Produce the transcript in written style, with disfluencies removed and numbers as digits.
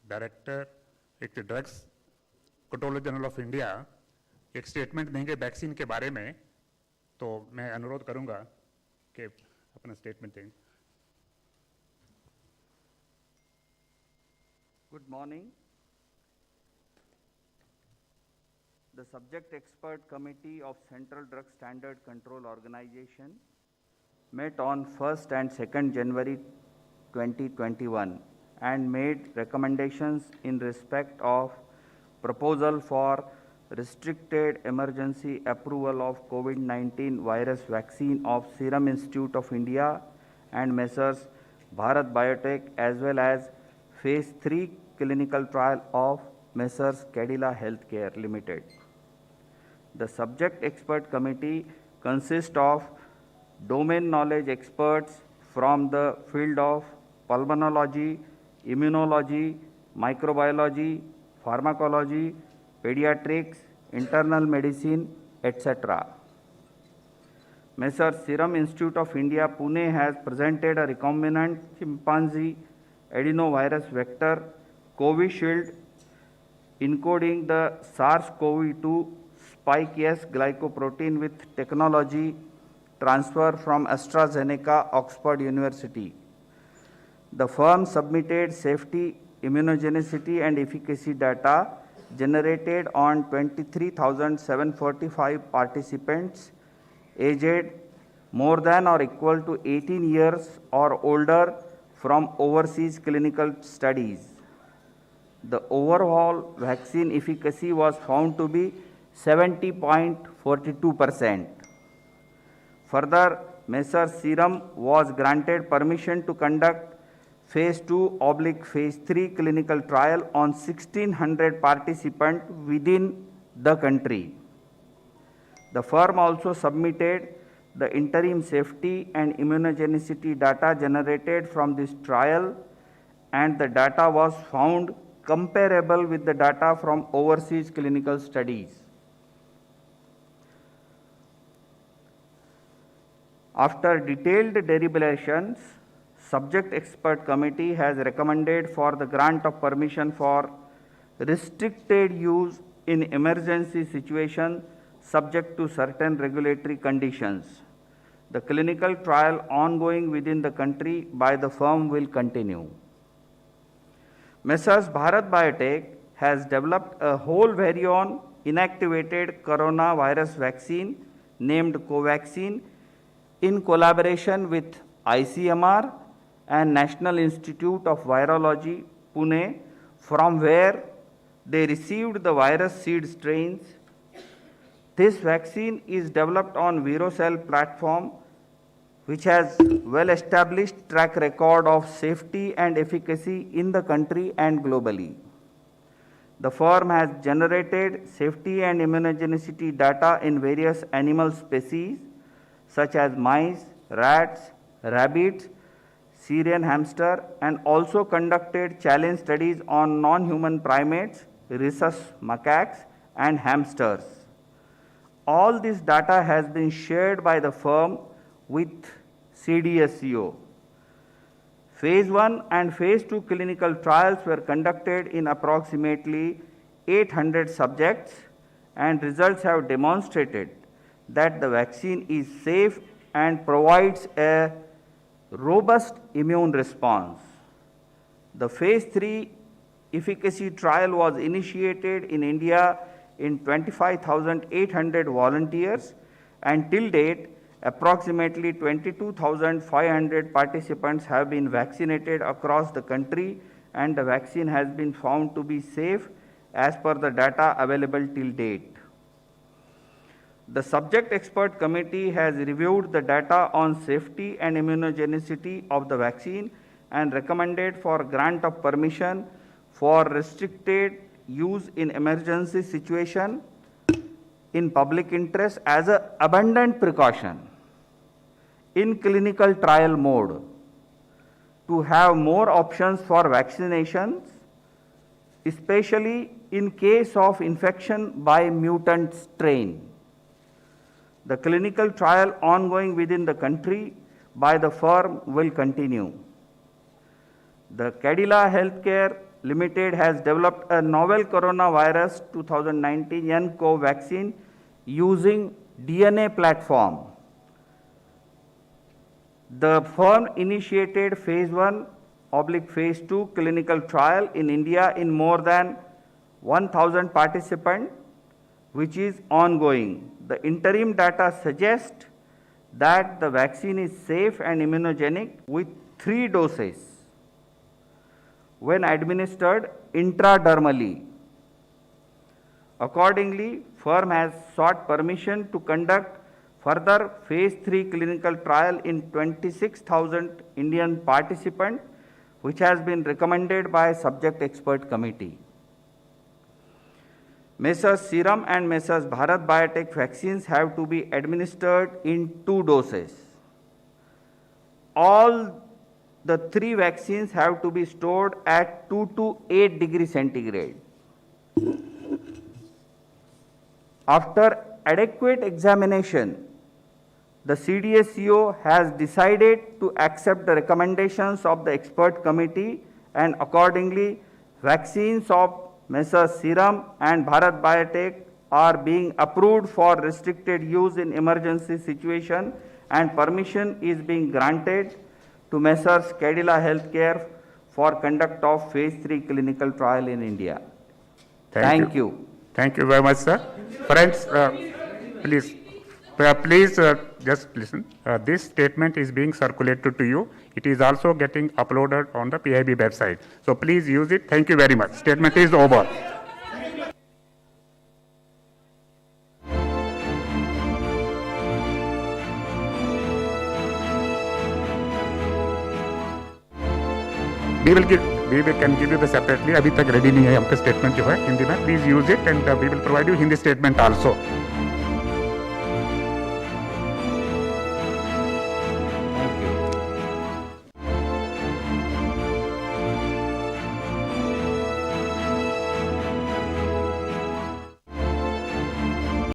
Director एक drugs controller general of India एक statement देंगे वैक्सीन के बारे में, तो मैं अनुरोध करूंगा कि अपना स्टेटमेंट दें। Good morning. The Subject Expert Committee of Central Drug Standard Control Organization met on 1st and 2nd January 2021 and made recommendations in respect of proposal for restricted emergency approval of COVID-19 virus vaccine of Serum Institute of India and Messrs. Bharat Biotech, as well as Phase 3 clinical trial of Messrs. Cadila Healthcare Limited. The subject expert committee consists of domain knowledge experts from the field of pulmonology, immunology, microbiology, pharmacology, pediatrics, internal medicine, etc. Messrs. Serum Institute of India, Pune has presented a recombinant chimpanzee adenovirus vector Covishield encoding the SARS-CoV-2 spike S glycoprotein with technology transfer from AstraZeneca, Oxford University. The firm submitted safety, immunogenicity and efficacy data generated on 23,745 participants aged more than or equal to 18 years or older from overseas clinical studies. The overall vaccine efficacy was found to be 70.42%. Further, Messrs. Serum was granted permission to conduct Phase 2/Phase 3 clinical trial on 1,600 participants within the country. The firm also submitted the interim safety and immunogenicity data generated from this trial, and the data was found comparable with the data from overseas clinical studies. After detailed deliberations, Subject Expert Committee has recommended for the grant of permission for restricted use in emergency situation subject to certain regulatory conditions. The clinical trial ongoing within the country by the firm will continue. Messrs. Bharat Biotech has developed a whole virion inactivated coronavirus vaccine named Covaxin in collaboration with ICMR and National Institute of Virology, Pune, from where they received the virus seed strains. This vaccine is developed on ViroCell platform, which has well-established track record of safety and efficacy in the country and globally. The firm has generated safety and immunogenicity data in various animal species such as mice, rats, rabbits, Syrian hamster, and also conducted challenge studies on non-human primates, rhesus macaques, and hamsters. All this data has been shared by the firm with CDSCO. Phase 1 and Phase 2 clinical trials were conducted in approximately 800 subjects, and results have demonstrated that the vaccine is safe and provides a robust immune response. The Phase 3 efficacy trial was initiated in India in 25,800 volunteers, and till date, approximately 22,500 participants have been vaccinated across the country, and the vaccine has been found to be safe as per the data available till date. The Subject Expert Committee has reviewed the data on safety and immunogenicity of the vaccine and recommended for grant of permission for restricted use in emergency situation in public interest as an abundant precaution in clinical trial mode to have more options for vaccinations, especially in case of infection by mutant strain. The clinical trial ongoing within the country by the firm will continue. The Cadila Healthcare Limited has developed a novel coronavirus 2019 nCoV vaccine using DNA platform. The firm initiated phase 1/phase 2 clinical trial in India in more than 1,000 participants, which is ongoing. The interim data suggest that the vaccine is safe and immunogenic with 3 doses when administered intradermally. Accordingly, firm has sought permission to conduct further phase 3 clinical trial in 26,000 Indian participants, which has been recommended by subject expert committee. Messrs. Serum and Messrs. Bharat Biotech vaccines have to be administered in 2 doses. All the 3 vaccines have to be stored at 2 to 8 degrees centigrade. After adequate examination, the CDSCO has decided to accept the recommendations of the expert committee, and accordingly, vaccines of Messrs. Serum and Bharat Biotech are being approved for restricted use in emergency situation, and permission is being granted to Messrs. Cadila Healthcare for conduct of phase 3 clinical trial in India. Thank you. Thank you very much, sir. Friends, please just listen. This statement is being circulated to you. It is also getting uploaded on the PIB website. So please use it. Thank you very much. Statement is over. We can give you the separately. अभी तक ready नहीं है हमका statement जो है हिंदी में. Please use it and we will provide you Hindi statement also.